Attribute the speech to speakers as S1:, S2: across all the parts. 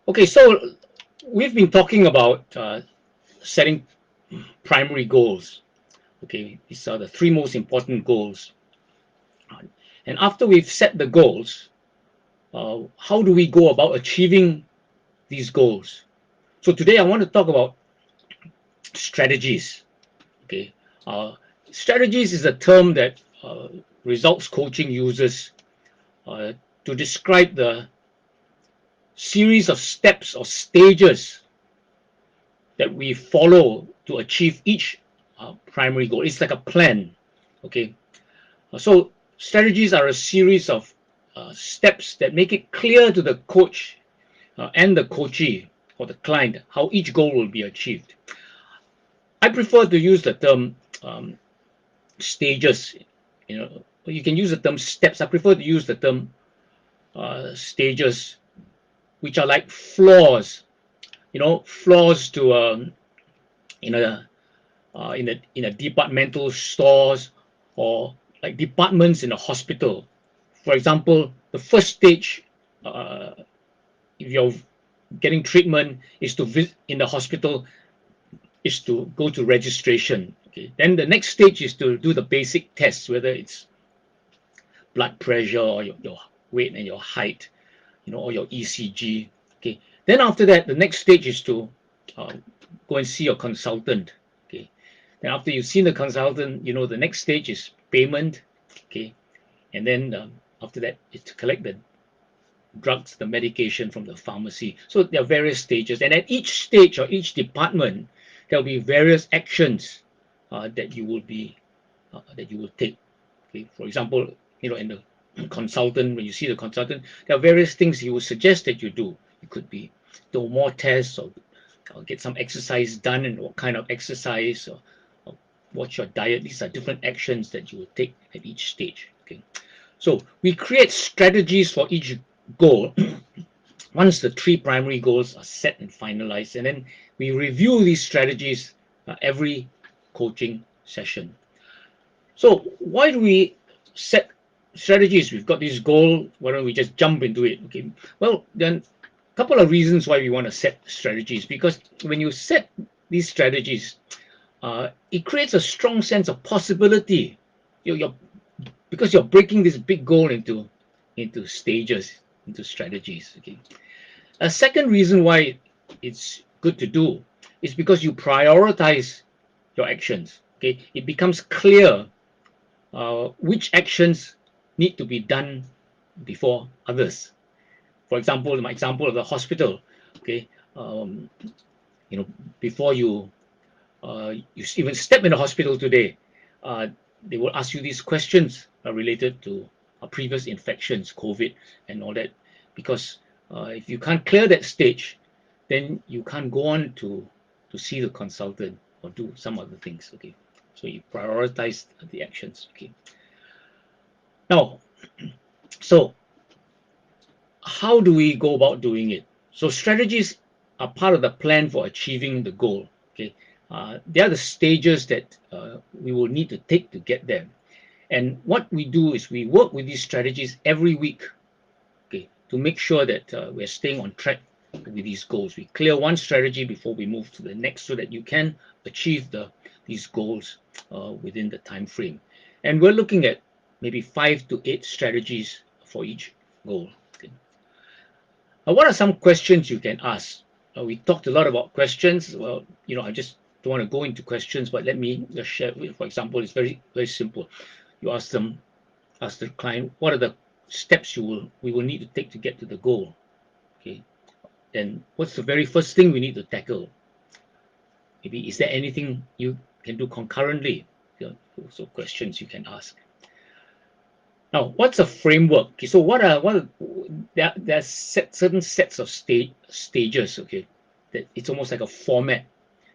S1: Okay, so we've been talking about setting primary goals. Okay, these are the three most important goals. And after we've set the goals, how do we go about achieving these goals? So today I want to talk about strategies. Okay, uh, strategies is a term that results coaching uses uh, to describe the series of steps or stages that we follow to achieve each primary goal. It's like a plan. Okay, so strategies are a series of steps that make it clear to the coach and the coachee or the client how each goal will be achieved. I prefer to use the term stages. You know, you can use the term steps. I prefer to use the term stages, which are like floors. You know, floors to in a in a departmental stores or like departments in a hospital. For example, the first stage, uh, if you're getting treatment, is to visit in the hospital, is to go to registration. Okay. Then the next stage is to do the basic tests, whether it's blood pressure or your weight and your height, or your ECG. Okay. Then after that, the next stage is to uh, go and see your consultant. Okay. Then after you've seen the consultant, the next stage is payment. Okay. And then after that, is to collect the drugs, the medication from the pharmacy. So there are various stages, and at each stage or each department, there will be various actions that you will take. Okay, for example, in the consultant, when you see the consultant, there are various things he will suggest that you do. It could be do more tests or get some exercise done, and what kind of exercise, or what's your diet. These are different actions that you will take at each stage. Okay, so we create strategies for each goal once the three primary goals are set and finalized, and then we review these strategies every coaching session. So why do we set strategies? We've got this goal. Why don't we just jump into it? Okay. Well, then a couple of reasons why we want to set strategies. Because when you set these strategies, it creates a strong sense of possibility. You're because you're breaking this big goal into stages, into strategies. Okay. A second reason why it's good to do is because you prioritize your actions. Okay, it becomes clear which actions need to be done before others. For example, my example of the hospital. Okay, um, you know, before you even step in the hospital today, uh, they will ask you these questions related to previous infections, COVID, and all that. Because if you can't clear that stage, then you can't go on to see the consultant or do some other things. Okay, so you prioritize the actions. Okay, now, so how do we go about doing it? So strategies are part of the plan for achieving the goal. Okay, they are the stages that we will need to take to get there. And what we do is we work with these strategies every week. Okay, to make sure that we're staying on track with these goals. We clear one strategy before we move to the next, so that you can achieve these goals within the time frame. And we're looking at maybe 5 to 8 strategies for each goal. Okay. What are some questions you can ask? We talked a lot about questions. Well, I just don't want to go into questions, but let me just share. For example, it's very, very simple. You ask the client, what are the steps we will need to take to get to the goal? Okay. Then what's the very first thing we need to tackle? Maybe is there anything you can do concurrently? So questions you can ask. Now, what's a framework? Okay, so there's certain sets of stages. Okay, that it's almost like a format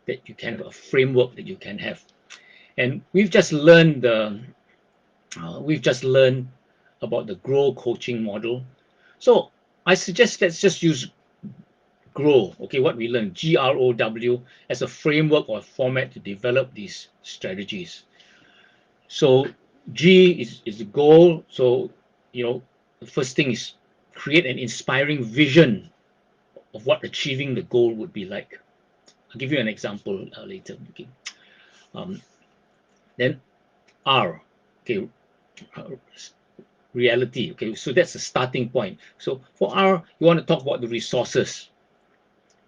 S1: that you can have, a framework that you can have. And we've just learned about the grow coaching model. So I suggest let's just use grow. Okay, what we learned, GROW, as a framework or format to develop these strategies. So G is the goal. So the first thing is create an inspiring vision of what achieving the goal would be like. I'll give you an example later. Okay. Um, then R, okay, uh, reality. Okay, so that's the starting point. So for R, you want to talk about the resources.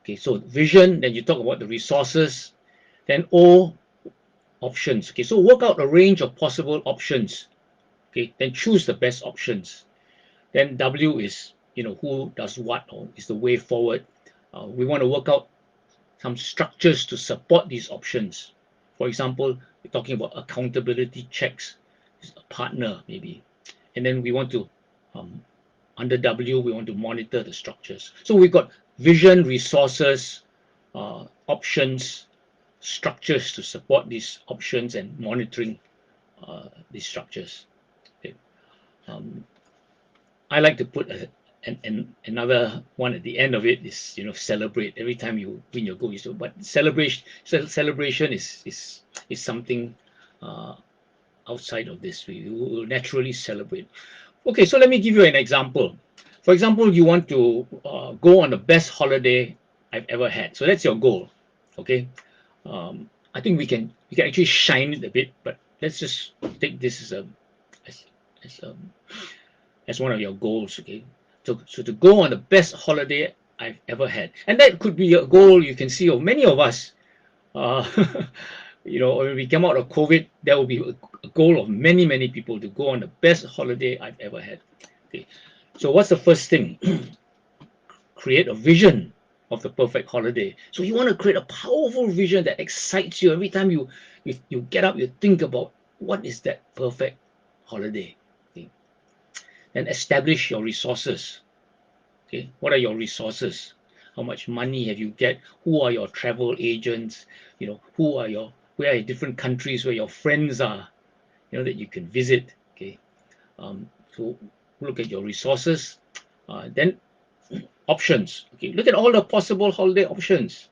S1: Okay, so vision, then you talk about the resources. Then O, options. Okay, so work out a range of possible options. Okay, then choose the best options. Then W is, who does what, or is the way forward. We want to work out some structures to support these options. For example, we're talking about accountability checks, a partner maybe. And then we want to, under W, we want to monitor the structures. So we've got vision, resources, options, structures to support these options, and monitoring these structures. Okay. Um, I like to put another one at the end of it is, celebrate every time you win your goal. So, but celebration is something uh, outside of this. We will naturally celebrate. Okay, so let me give you an example. For example, you want to go on the best holiday I've ever had. So that's your goal. Okay, I think we can actually shine it a bit, but let's just take this as, as a as one of your goals. Okay, so to go on the best holiday I've ever had, and that could be a goal you can see of many of us. Uh, when we come out of COVID, that will be a goal of many people to go on the best holiday I've ever had. Okay, so what's the first thing? Create a vision of the perfect holiday. So you want to create a powerful vision that excites you every time you get up, you think about what is that perfect holiday. Okay. Then establish your resources. Okay, what are your resources? How much money have you get? Who are your travel agents? Where are different countries where your friends are, that you can visit. Okay, so look at your resources. Then options. Okay, look at all the possible holiday options.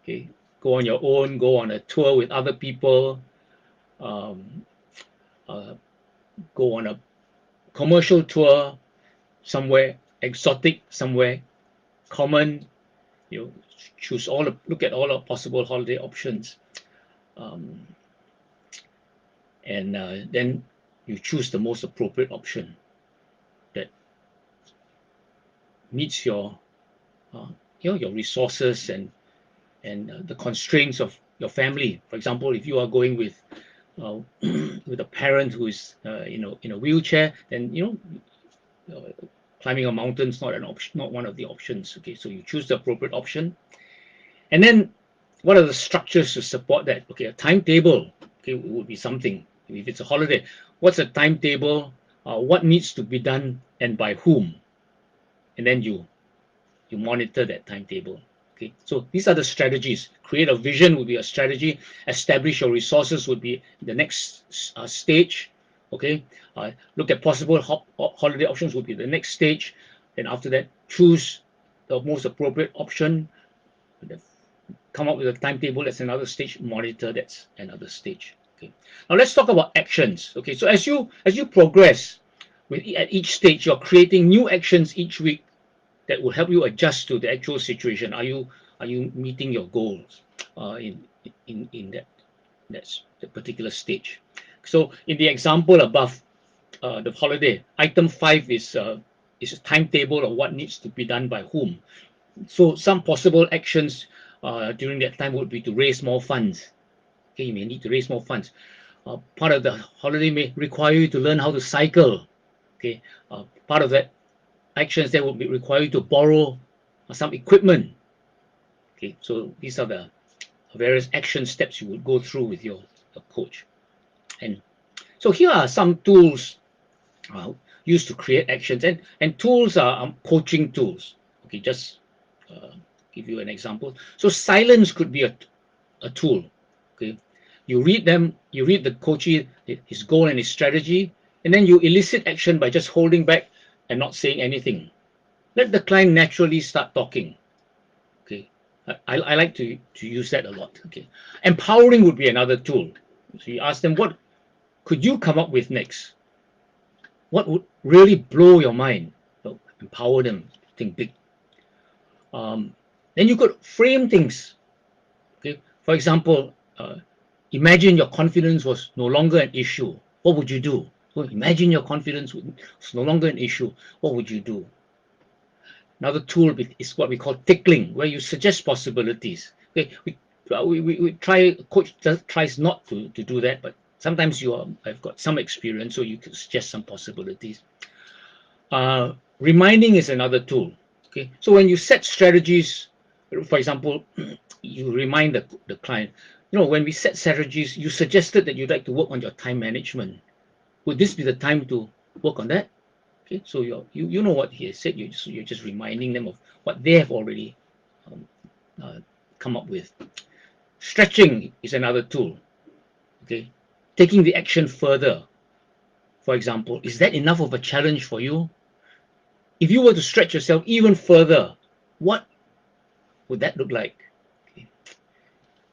S1: Okay, go on your own, go on a tour with other people, um, uh, go on a commercial tour somewhere exotic, somewhere common. Choose look at all the possible holiday options, um, and then you choose the most appropriate option that meets uh, your resources and the constraints of your family. For example, if you are going with uh, with a parent who is in a wheelchair, then climbing a mountain is not an option, not one of the options. Okay, so you choose the appropriate option, and then what are the structures to support that? Okay, a timetable. Okay, would be something. If it's a holiday, what's a timetable? What needs to be done and by whom? And then you monitor that timetable. Okay, so these are the strategies. Create a vision would be a strategy. Establish your resources would be the next stage. Okay, look at possible holiday options would be the next stage. Then after that, choose the most appropriate option. Come up with a timetable. That's another stage. Monitor. That's another stage. Okay. Now let's talk about actions. Okay, so as you progress at each stage, you're creating new actions each week that will help you adjust to the actual situation. Are you meeting your goals in that particular stage? So in the example above, the holiday item 5 is a timetable of what needs to be done by whom. So some possible actions during that time would be to raise more funds. Okay, you may need to raise more funds. Part of the holiday may require you to learn how to cycle. Okay, part of that actions that will be required to borrow some equipment. Okay, so these are the various action steps you would go through with your coach. And so here are some tools used to create actions, and tools are coaching tools. Okay, just uh, give you an example. So silence could be a tool. Okay, you read the coachee, his goal and his strategy, and then you elicit action by just holding back and not saying anything. Let the client naturally start talking. Okay, I like to use that a lot. Okay, empowering would be another tool. So you ask them, what could you come up with next? What would really blow your mind? So empower them, think big. Then you could frame things. Okay, for example, imagine your confidence was no longer an issue. What would you do? So imagine your confidence was no longer an issue. What would you do? Another tool is what we call tickling, where you suggest possibilities. Okay, we try. Coach tries not to do that, but sometimes I've got some experience, so you can suggest some possibilities. Reminding is another tool. Okay, so when you set strategies, for example, you remind the client. When we set strategies, you suggested that you'd like to work on your time management. Would this be the time to work on that? Okay, so you know what he has said. You're just reminding them of what they have already um, uh, come up with. Stretching is another tool. Okay, taking the action further. For example, is that enough of a challenge for you? If you were to stretch yourself even further, what would that look like? Okay.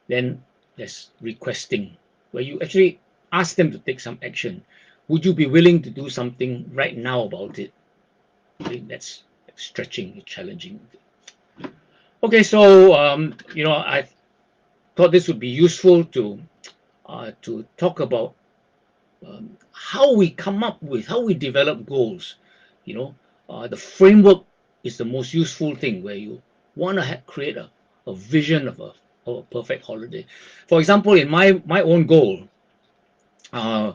S1: Then there's requesting, where you actually ask them to take some action. Would you be willing to do something right now about it? Okay, that's stretching, challenging. Okay, so I thought this would be useful to talk about how we come up with, how we develop goals. You know, the framework is the most useful thing, where you want to create a vision of a perfect holiday. For example, in my own goal, uh,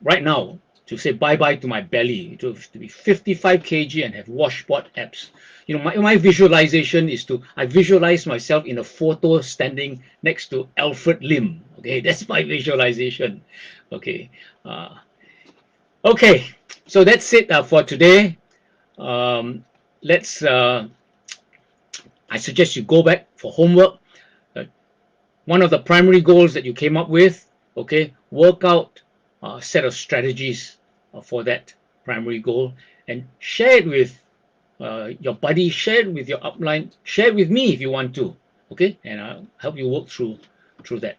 S1: right now, to say bye bye to my belly, to be 55 kg and have washboard abs. My visualization is I visualize myself in a photo standing next to Alfred Lim. Okay, that's my visualization. Okay, uh, okay, so that's it for today. Um, let's. I suggest you go back for homework. Uh, One of the primary goals that you came up with, okay, work out a set of strategies for that primary goal, and share it with your buddy, share it with your upline, share it with me if you want to, okay, and I'll help you work through that.